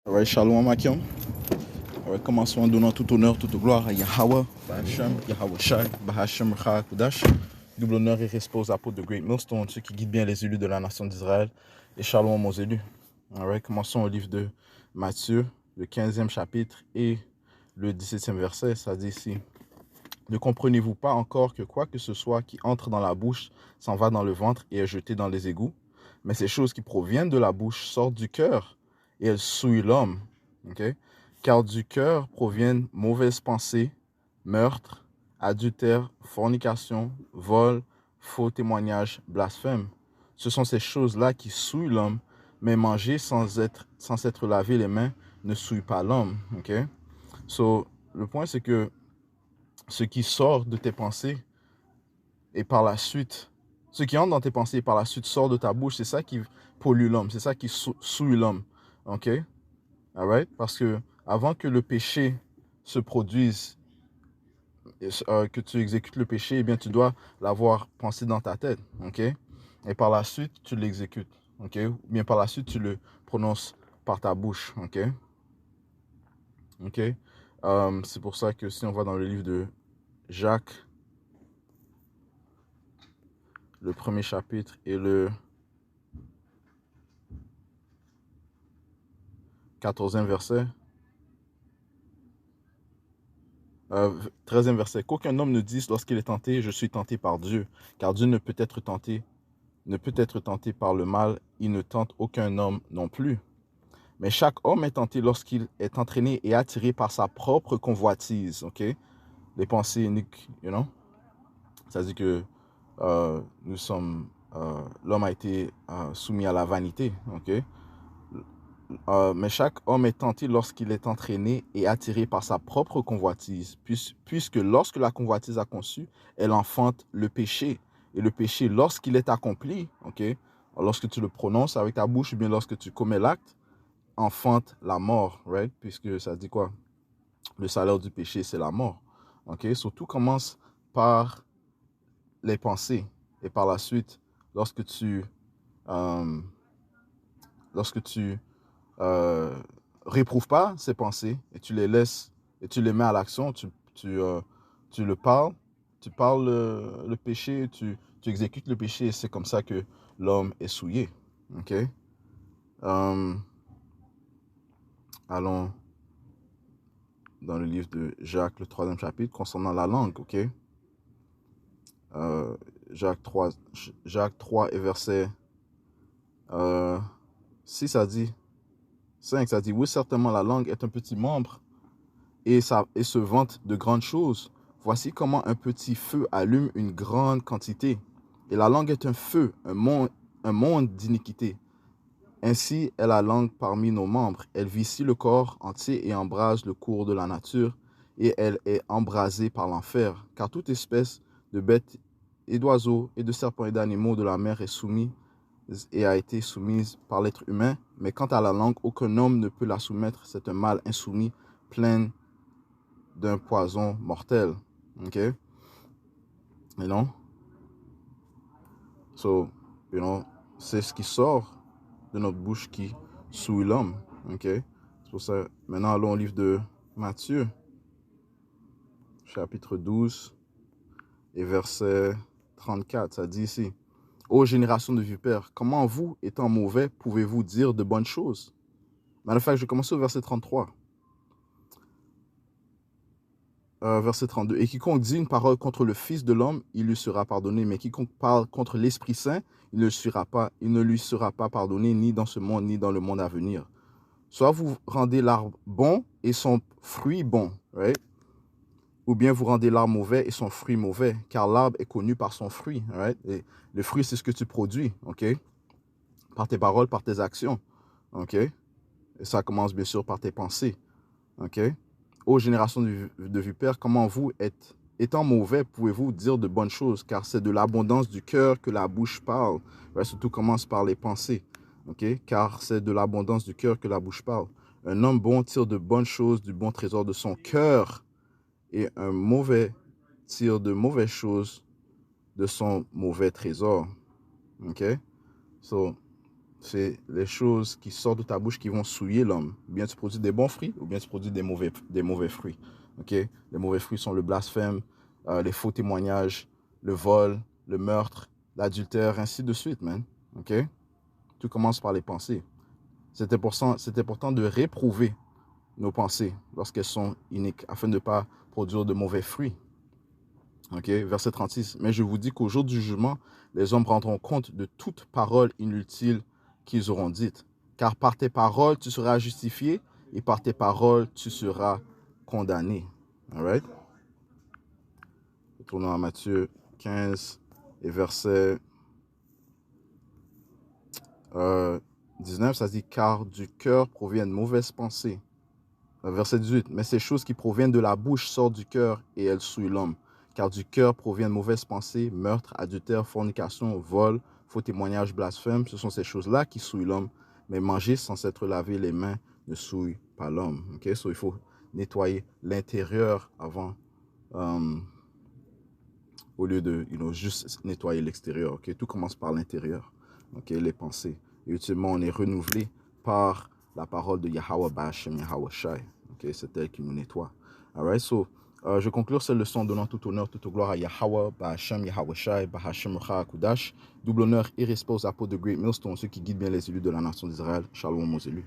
Alright, Shalom Akim. Alright, commençons en donnant tout honneur, toute gloire à Yahweh, Bahashem, Yahweh Shai, Bahashem Recha Kudash. Double honneur et respect aux apôtres de Great Millstone, ceux qui guident bien les élus de la nation d'Israël. Et Shalom aux élus. Alright, commençons au livre de Matthieu, le 15e chapitre et le 17e verset. Ça dit ici: Ne comprenez-vous pas encore que quoi que ce soit qui entre dans la bouche s'en va dans le ventre et est jeté dans les égouts? Mais ces choses qui proviennent de la bouche sortent du cœur et elles souillent l'homme. Okay? Car du cœur proviennent mauvaises pensées, meurtre, adultère, fornication, vol, faux témoignage, blasphème. Ce sont ces choses-là qui souillent l'homme, mais manger sans s'être lavé les mains ne souille pas l'homme. Okay? So, le point, c'est que ce qui sort de tes pensées et par la suite, ce qui entre dans tes pensées et par la suite sort de ta bouche, c'est ça qui pollue l'homme, c'est ça qui souille l'homme. OK? All right? Parce que avant que le péché se produise, que tu exécutes le péché, eh bien, tu dois l'avoir pensé dans ta tête. OK? Et par la suite, tu l'exécutes. OK? Ou bien par la suite, tu le prononces par ta bouche. OK? OK? C'est pour ça que si on va dans le livre de Jacques, le premier chapitre et le 14e verset, 13e verset, qu'aucun homme ne dise lorsqu'il est tenté, je suis tenté par Dieu, car Dieu ne peut être tenté par le mal, il ne tente aucun homme non plus. Mais chaque homme est tenté lorsqu'il est entraîné et attiré par sa propre convoitise, ok? Les pensées uniques, you know? Ça dit que l'homme a été soumis à la vanité, ok? Mais chaque homme est tenté lorsqu'il est entraîné et attiré par sa propre convoitise, puisque lorsque la convoitise a conçu, elle enfante le péché. Et le péché, lorsqu'il est accompli, okay, lorsque tu le prononces avec ta bouche, ou bien lorsque tu commets l'acte, enfante la mort, right? Puisque ça dit quoi? Le salaire du péché, c'est la mort. Okay? So, tout commence par les pensées. Et par la suite, euh, lorsque tu euh, réprouve pas ces pensées et tu les laisses et tu les mets à l'action, tu le parles, tu parles le péché, tu exécutes le péché et c'est comme ça que l'homme est souillé. Ok? Allons dans le livre de Jacques, le 3e chapitre, concernant la langue. Ok? Euh, Jacques 3, Jacques 3 et verset 6, ça dit, 5, ça dit, oui, certainement la langue est un petit membre et se vante de grandes choses. Voici comment un petit feu allume une grande quantité. Et la langue est un feu, un monde d'iniquité. Ainsi est la langue parmi nos membres. Elle vicie le corps entier et embrase le cours de la nature, et elle est embrasée par l'enfer. Car toute espèce de bêtes et d'oiseaux et de serpents et d'animaux de la mer est soumise et a été soumise par l'être humain. Mais quant à la langue, aucun homme ne peut la soumettre. C'est un mal insoumis, plein d'un poison mortel. Ok? You know? So, you know, c'est ce qui sort de notre bouche qui souille l'homme. Ok? C'est pour ça. Maintenant, allons au livre de Matthieu, chapitre 12 et verset 34. Ça dit ici: Ô génération de vipères, comment vous, étant mauvais, pouvez-vous dire de bonnes choses? Matter of fact, je vais commencer au verset 33. Verset 32. Et quiconque dit une parole contre le Fils de l'homme, il lui sera pardonné. Mais quiconque parle contre l'Esprit Saint, il ne lui sera pas pardonné, ni dans ce monde, ni dans le monde à venir. Soit vous rendez l'arbre bon et son fruit bon, right? Ou bien vous rendez l'arbre mauvais et son fruit mauvais, car l'arbre est connu par son fruit, right? Et le fruit, c'est ce que tu produis, ok? Par tes paroles, par tes actions, ok? Et ça commence bien sûr par tes pensées, ok? Ô génération de vipères, comment vous, étant mauvais, pouvez-vous dire de bonnes choses? Car c'est de l'abondance du cœur que la bouche parle. Ouais, surtout commence par les pensées. Okay? Car c'est de l'abondance du cœur que la bouche parle. Un homme bon tire de bonnes choses du bon trésor de son cœur, et un mauvais tire de mauvaises choses de son mauvais trésor. Okay? So, c'est les choses qui sortent de ta bouche qui vont souiller l'homme. Ou bien tu produis des bons fruits, ou bien tu produis des mauvais fruits. Okay? Les mauvais fruits sont le blasphème, les faux témoignages, le vol, le meurtre, l'adultère, ainsi de suite, man. Okay? Tout commence par les pensées. C'est important de réprouver nos pensées lorsqu'elles sont iniques, afin de ne pas produire de mauvais fruits. Okay? Verset 36. Mais je vous dis qu'au jour du jugement, les hommes rendront compte de toute parole inutile qu'ils auront dite. Car par tes paroles, tu seras justifié, et par tes paroles, tu seras condamné. All right? Retournons à Matthieu 15 et verset 19, ça se dit, car du cœur proviennent de mauvaises pensées. Verset 18, mais ces choses qui proviennent de la bouche sortent du cœur et elles souillent l'homme. Car du cœur proviennent de mauvaises pensées, meurtre, adultère, fornication, vol, faux témoignage, blasphème. Ce sont ces choses-là qui souillent l'homme. Mais manger sans s'être lavé les mains ne souille pas l'homme. Okay? So, il faut nettoyer l'intérieur avant, au lieu de juste nettoyer l'extérieur. Okay? Tout commence par l'intérieur. Okay? Les pensées. Et ultimement, on est renouvelé par la parole de Yahweh Ba'Hashem Yahweh Shai. Okay? C'est elle qui nous nettoie. Alright, so, je conclure cette leçon en donnant tout honneur, toute gloire à Yahweh Ba'Hashem Yahweh Shai, Ba'Hashem Kudash. Double honneur et respect aux apôtres de Great Millstone, ceux qui guident bien les élus de la nation d'Israël. Shalom aux élus.